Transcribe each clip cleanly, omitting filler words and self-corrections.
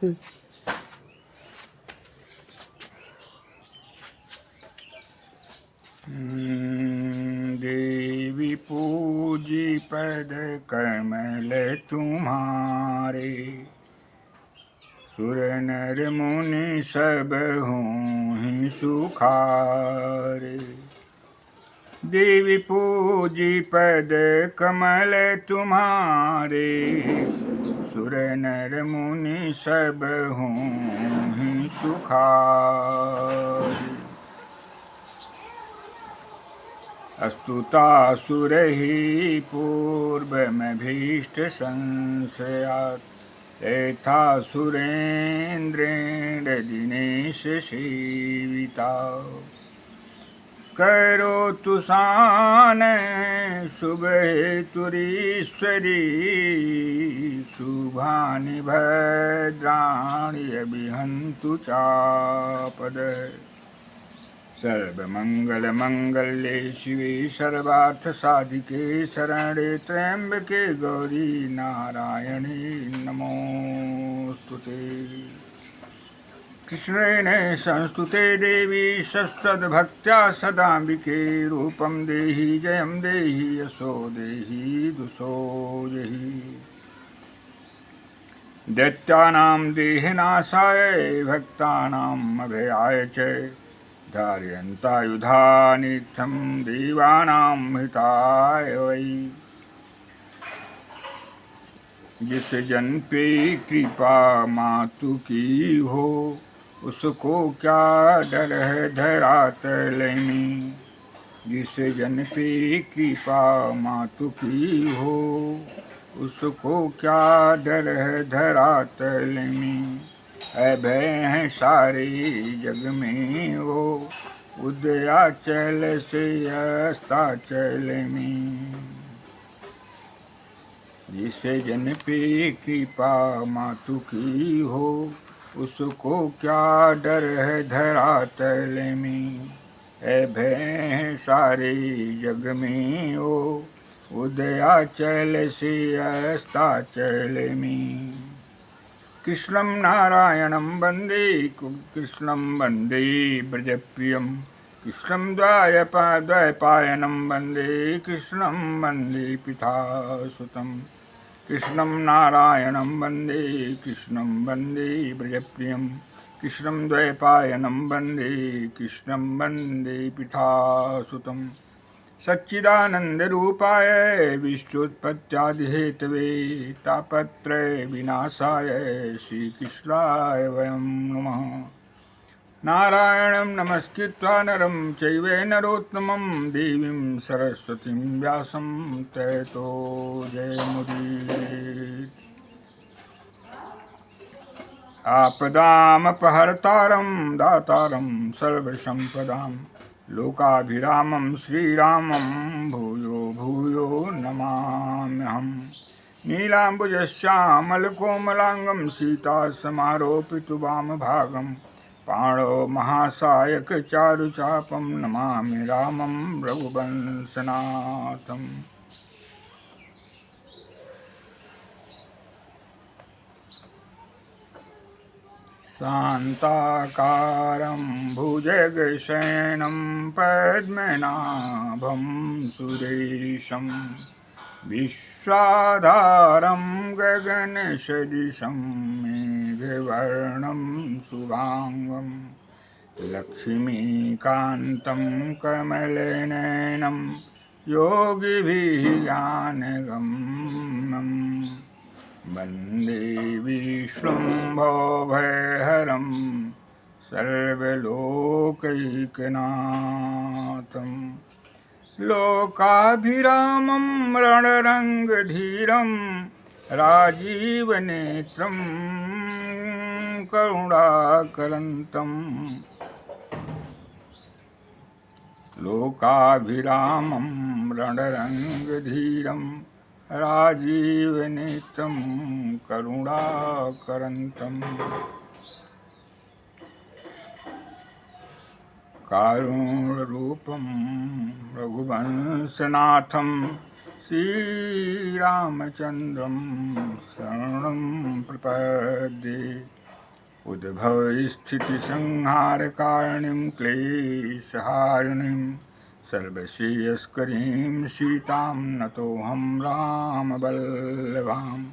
देवी पूजी पद कमल तुम्हारे, सुर नर मुनि सब हों सुखारे। देवी पूजी पद कमल तुम्हारे, सुर नर मुनि सब हों सुखारे। अस्तुतासुर ही पूर्वमभीष्ट संशयात्, यथा सुरेन्द्रेण दिनेश सेविता। करोतु सानय शुभ हेतुरीश्वरी, शुभानि भद्राणि अभिहन्तु चापदः। सर्वमंगलमंगल्ये शिवे सर्वार्थसाधिके, शरणे त्र्यंबके गौरी नारायणे नमोस्तुते। कृष्णेन संस्तुते देवी सत्सद्भक्त्या सदाम्बिके, रूपं देहि जयं देहि यशो देहि दुषो देहि। दैत्यानां देहनाशाय भक्तानाम् अभयाय च, धारयन्तायुधानित्यं देवानां हिताय वै। जिस जन पे कृपा मातु की हो, उसको क्या डर है धरातल में। जिस जन पे कृपा मातु की हो, उसको क्या डर है धरातल में। अभय है सारे जग में वो, उदयाचल से अस्ताचल में। जिसे जन पे कृपा मातु की हो, उसको क्या डर है धरातल में। अभय है सारे जग में वो, उदयाचल से अस्ताचल में। कृष्णं नारायणं वन्दे कृष्णं वन्दे ब्रजप्रियं, कृष्णं द्वैपायनं वन्दे कृष्णं वन्दे पितासुतं। कृष्णं नारायणं वन्दे कृष्णं वन्दे ब्रजप्रियं, कृष्णं द्वैपायनं वन्दे कृष्णं वन्दे पितासुतं। सच्चिदानन्दरूपाय विश्वोत्पत्त्यादिहेतवे, तापत्रय विनाशाय श्रीकृष्णाय वयं नमः। नारायणं नमस्कृत्वा नरं चैव नरोत्तमं, देवीं सरस्वतीं व्यासं ततो जयमुदीरयेत्। आपदामपहर्तारं दातारं सर्वसम्पदां, लोकाभिरामं श्रीरामं भूयो भूयो नमाम्यहम्। नीलाम्बुजश्यामलकोमलाङ्गं सीतासमारोपितु वामभागं, पाणौ महासायकचारुचापं नमामि रामं रघुवंशनाथम्। शान्ताकारं भुजगशयनं पद्मनाभं सुरेशं, विश्वाधारं गगनसदृशं मेघवर्णं शुभांगं, लक्ष्मीकान्तं कमलनयनं योगिभिः ज्ञानगम्यम्। वन्दे विष्णुं भवभयहरं सर्वलोकैकनाथं, लोकाभिरामं रणरङ्गधीरं, राजीवनेत्रं करुणाकरन्तम्। लोकाभिरामं रणरङ्गधीरं, राजीवनेत्रं करुणाकरन्तम्। कारुण्यरूपं रघुवंशनाथं, श्रीरामचन्द्रं शरणं प्रपद्ये। उद्भवस्थितिसंहारकारिणीं क्लेशहारिणीं सर्वश्रेयस्करीं सीतां नतोऽहं रामवल्लभाम्।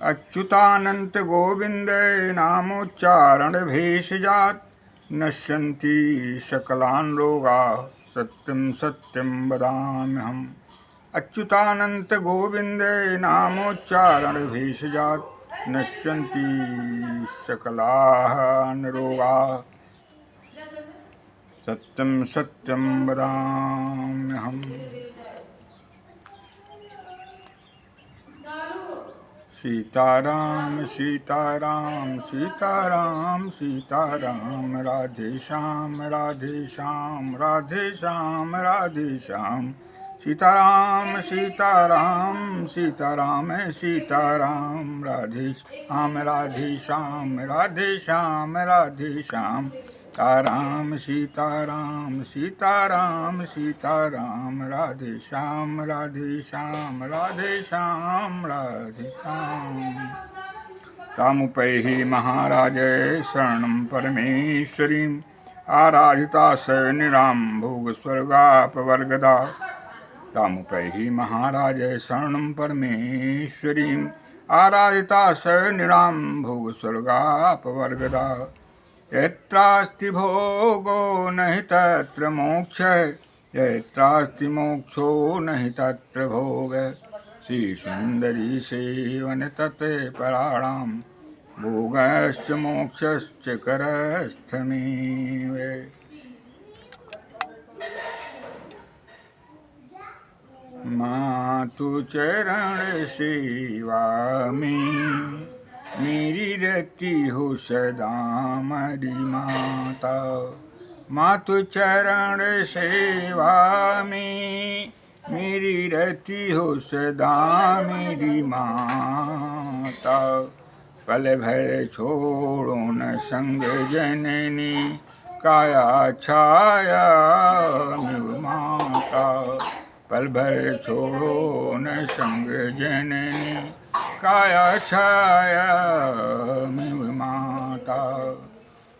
अच्युतानंत गोविंद नामोच्चारणभेषजात् नश्यन्ति सकलान् रोगाः सत्यं सत्यं वदाम्यहम्। अच्युतानंत गोविंद नामोच्चारणभेषजात् नश्यन्ति सकलान् रोगाः सत्यं सत्यं वदाम्यहम्। सीताराम सीताराम सीताराम सीताराम राधे श्याम राधे श्याम राधे श्याम राधे श्याम सीताराम सीताराम सीताराम सीताराम राधे श्याम राधे श्याम राधे श्याम राधे श्याम सीताराम सीताराम सीताराम सीताराम राधे श्याम राधे श्याम राधे श्याम राधे श्याम। तामुपैहि महाराजय शरणं परमेश्वरीं आराधिता स निरां भोगस्वर्गापवर्गदा। तामुपैहि महाराजय शरणं परमेश्वरीं आराधिता स निरां भोगस्वर्गापवर्गदा। यत्रास्ति भोगो नहि तत्र मोक्षः यत्रास्ति मोक्षो नहि तत्र भोगः। श्रीसुन्दरी सेवन तत्पराणां भोगश्च मोक्षश्च करस्थमेव। मातु चरण सेवा में मेरी रति हो सदा मरी माता। मातु चरण सेवा में मेरी रति हो सदा मेरी माता। पल भर छोड़ो न संग जननी काया छाया मिव माता। पल भर छोड़ो न संग जननी काया छाया मिव माता।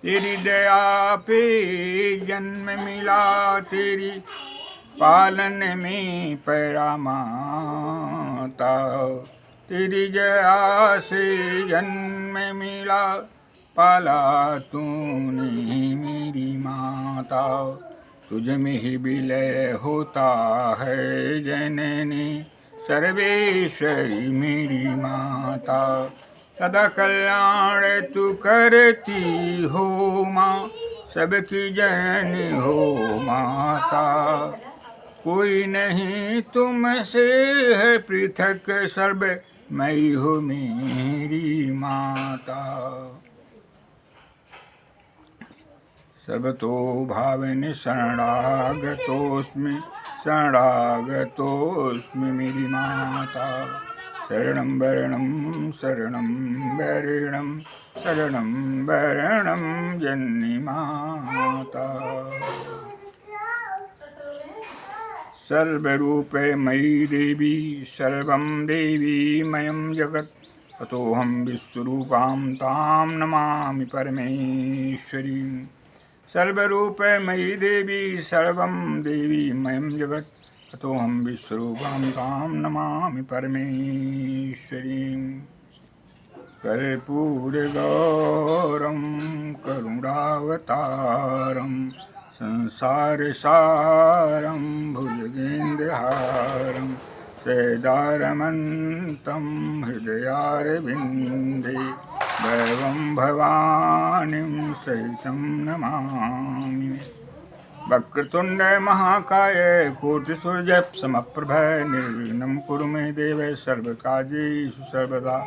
तेरी दया पे जन्म मिला तेरी पालन में पैरा माता। तेरी दया से जन्म मिला पाला तूने मेरी माता। तुझ में ही विलय होता है जननी सर्वेश्वरी मेरी माता। सदा कल्याण तू करती हो माँ सबकी जननी हो माता। कोई नहीं तुमसे है पृथक सर्व मैं हो मेरी माता। सर्वतो भावनि शरणागतोऽस्मि शरणागतोऽस्मि मेरी माता। शरणं वरणं शरणं वरणं शरणं वरणं जननी माता। सर्वरूपे मयि देवी सर्वं देवीमयं जगत् अतोऽहं विश्वरूपां तां नमामि परमेश्वरीं। सर्वरूपे मयि देवी सर्वं देवीमयं जगत् अतोऽहं विश्वरूपां तां नमामि परमेश्वरीं। कर्पूरगौरं करुणावतारं संसारसारं भुजगेन्द्रहारं सदारमन्तं हृदयारविन्दे दैवं भवानीं सहितं नमामि। वक्रतुण्ड महाकाय कोटिसूर्य समप्रभ निर्विघ्नं कुरु मे देव सर्वकार्येषु सर्वदा।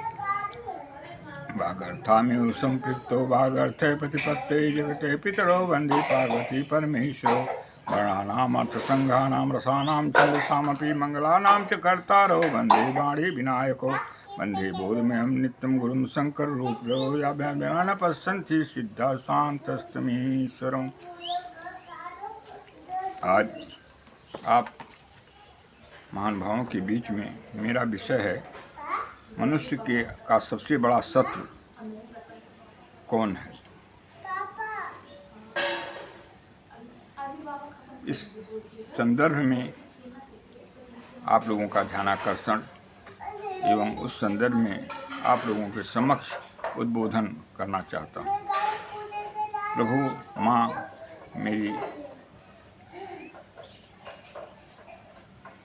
वागर्थामिव सम्पृक्तो वागर्थे प्रतिपत्ते जगते पितरो वन्दे पार्वती परमेश्वरो। वर्णानामर्थसङ्घानां रसानां छन्दसामपि मङ्गलानां च कर्तारो वन्दे वाणी विनायको। वन्दे बोधमयं नित्यं गुरुं शङ्कररूपयो याभ्यां न पश्यन्ति सिद्धा शान्तस्तमीश्वरम्। आज आप महान भावों के बीच में मेरा विषय है मनुष्य का सबसे बड़ा शत्रु कौन है। इस संदर्भ में आप लोगों का ध्यानाकर्षण एवं उस संदर्भ में आप लोगों के समक्ष उद्बोधन करना चाहता हूँ। प्रभु माँ मेरी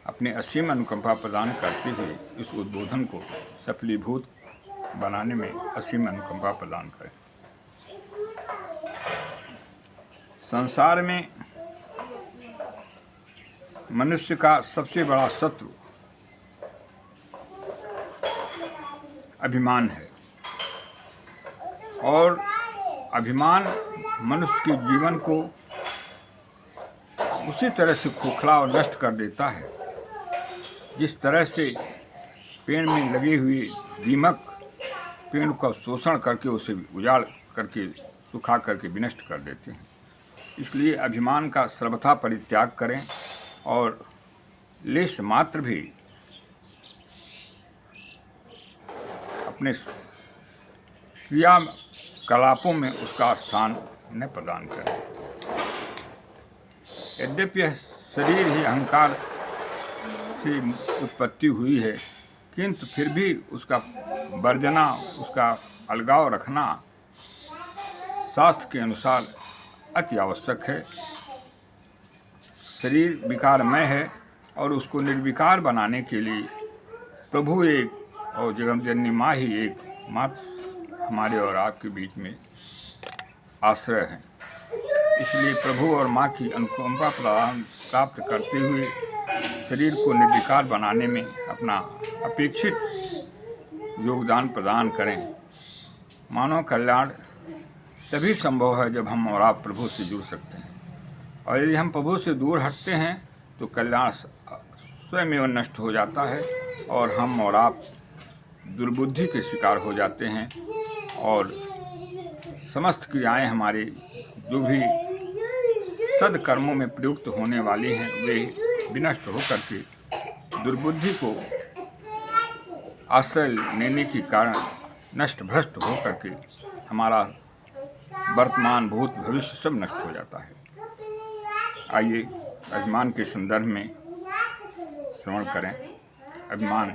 अपने असीम अनुकंपा प्रदान करते हुए इस उद्बोधन को सफलीभूत बनाने में असीम अनुकंपा प्रदान करें। संसार में मनुष्य का सबसे बड़ा शत्रु अभिमान है और अभिमान मनुष्य के जीवन को उसी तरह से खोखला और नष्ट कर देता है जिस तरह से पेड़ में लगे हुए दीमक पेड़ का शोषण करके उसे उजाड़ करके सुखा करके विनष्ट कर देते हैं। इसलिए अभिमान का सर्वथा परित्याग करें और लेश मात्र भी अपने क्रियाकलापों में उसका स्थान न प्रदान करें। यद्यपि यह शरीर ही अहंकार से उत्पत्ति हुई है, किंतु फिर भी उसका वर्जना, उसका अलगाव रखना शास्त्र के अनुसार अति आवश्यक है। शरीर विकारमय है और उसको निर्विकार बनाने के लिए प्रभु एक और जगमजननी माँ ही एक मात्र हमारे और आपके बीच में आश्रय है। इसलिए प्रभु और माँ की अनुकंपा प्राप्त करते हुए शरीर को निर्विकार बनाने में अपना अपेक्षित योगदान प्रदान करें। मानव कल्याण तभी संभव है जब हम और आप प्रभु से जुड़ सकते हैं, और यदि हम प्रभु से दूर हटते हैं तो कल्याण स्वयं एवं नष्ट हो जाता है और हम और आप दुर्बुद्धि के शिकार हो जाते हैं और समस्त क्रियाएं हमारे जो भी सद्कर्मों में प्रयुक्त होने वाली हैं वे विनष्ट होकर के दुर्बुद्धि को आश्रय लेने के कारण नष्ट भ्रष्ट होकर के हमारा वर्तमान भूत भविष्य सब नष्ट हो जाता है। आइए अभिमान के संदर्भ में श्रवण करें। अभिमान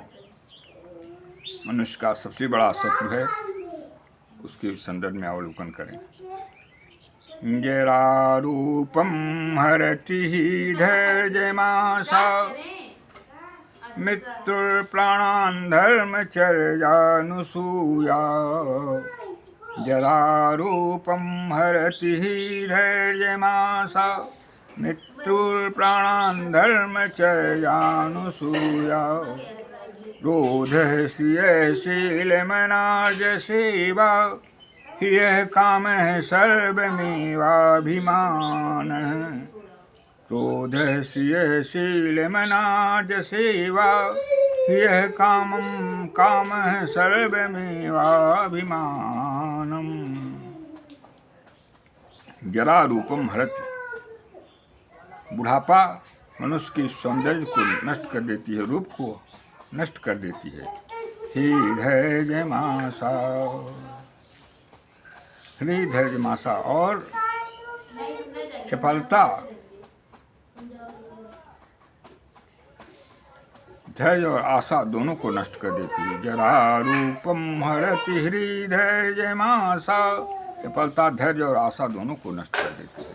मनुष्य का सबसे बड़ा शत्रु है, उसके संदर्भ में अवलोकन करें। जरा रूपम हरति धैर्यमाशा मृत्युर्प्राणान् धर्मचर्यानुसूया। जरा रूपम हरति धैर्यमाशा मृत्युर्प्राणान् धर्मचर्यानुसूया। क्रोधः श्रियशीलमनार्जसेवा ह्यः कामः सर्वमेवाभिमानः। क्रोधः श्रियशीलमनार्जसेवा ह्यः कामः सर्वमेवाभिमानम्। जरा रूपम हरति, बुढ़ापा मनुष्य के सौंदर्य को नष्ट कर देती है, रूप को नष्ट कर देती है। धैर्यमाशा, धैर्यमाशा और चपलता धैर्य और आशा दोनों को नष्ट कर देती है। जरा रूपम हरति धैर्यमाशा, चपलता धैर्य और आशा दोनों को नष्ट कर देती है।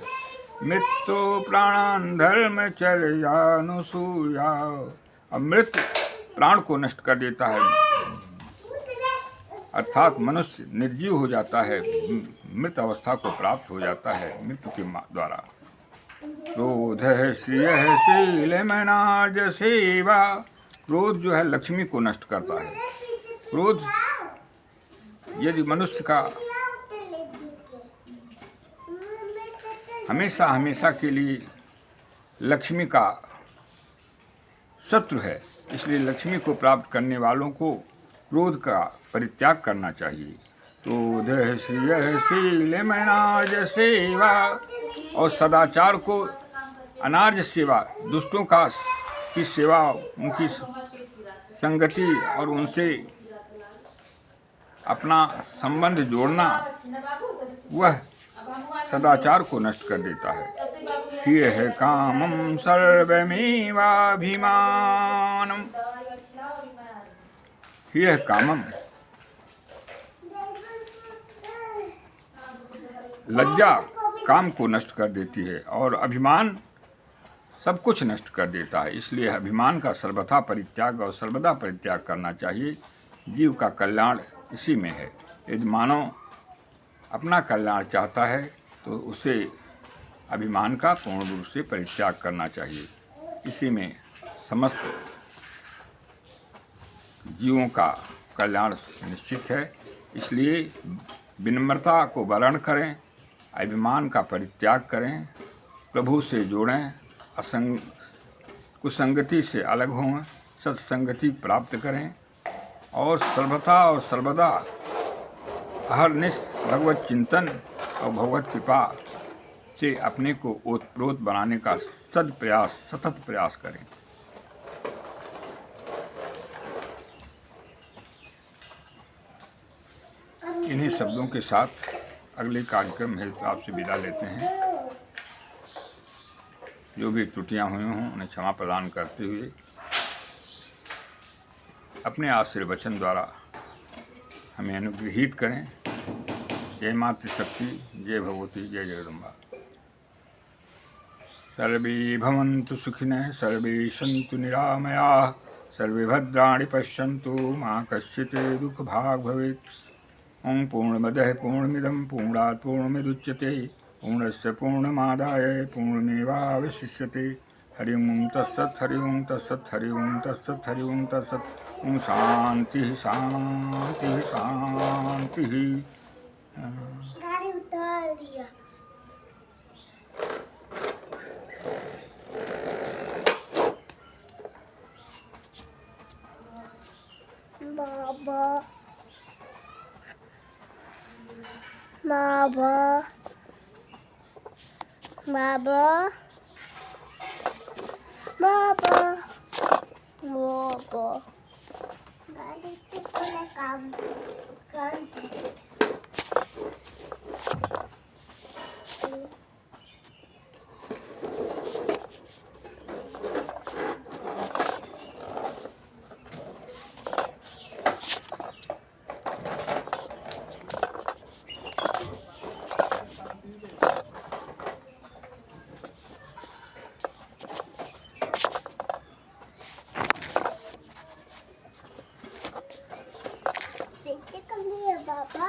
मृत्यु प्राणान् धर्मचर्यानुसूया, अब मृत्यु प्राण को नष्ट कर देता है, अर्थात मनुष्य निर्जीव हो जाता है, मृत अवस्था को प्राप्त हो जाता है मृत्यु के द्वारा। क्रोधः श्रियः शीलमनार्जसेवा, क्रोध जो है लक्ष्मी को नष्ट करता है। क्रोध यदि मनुष्य का हमेशा हमेशा के लिए लक्ष्मी का शत्रु है, इसलिए लक्ष्मी को प्राप्त करने वालों को क्रोध का परित्याग करना चाहिए। क्रोधः श्रियः शीलमनार्जसेवा, और सदाचार को अनार्ज सेवा, दुष्टों का की सेवा, उनकी संगति और उनसे अपना संबंध जोड़ना, वह सदाचार को नष्ट कर देता है। ये है कामम सर्वमेवाभिमानम, ये है कामम, लज्जा काम को नष्ट कर देती है और अभिमान सब कुछ नष्ट कर देता है। इसलिए अभिमान का सर्वथा परित्याग और सर्वदा परित्याग करना चाहिए। जीव का कल्याण इसी में है। यदि मानव अपना कल्याण चाहता है तो उसे अभिमान का पूर्ण रूप से परित्याग करना चाहिए। इसी में समस्त जीवों का कल्याण निश्चित है। इसलिए विनम्रता को वर्ण करें, अभिमान का परित्याग करें, प्रभु से जुड़ें, कुसंगति से अलग हों, सत्संगति प्राप्त करें और सर्वथा और सर्वदा अहरनिश भगवत चिंतन और भगवत कृपा से अपने को ओतप्रोत बनाने का सतत प्रयास करें। इन्हीं शब्दों के साथ अगले कार्यक्रम हेतु आपसे विदा लेते हैं। जो भी त्रुटियां हुई हों उन्हें क्षमा प्रदान करते हुए अपने आशीर्वचन द्वारा हमें अनुग्रहित करें। जय मातृ शक्ति, जय भगवती, जय जगदम्बा। सर्वे भवन्तु सुखिनः, सर्वे सन्तु निरामयाः, सर्वे भद्राणि पश्यन्तु, मा कश्चित् दुःखभाग् भवेत्। ओं पूर्णमदः पूर्णमिदं पूर्णात् पूर्णमुदच्यते, पूर्णस्य पूर्णमादाय पूर्णमेवावशिष्यते। हरि ओं तत्सत्, हरि ओं तत्सत्, हरि ओं तत्सत्, हरि ओं तत्सत्। ओं शांति शांति शांति। गाड़ी उतार दिया। बाबा बाबा बाबा बाबा बाबा गाड़ी को काम करते। देखते कभी है बाबा।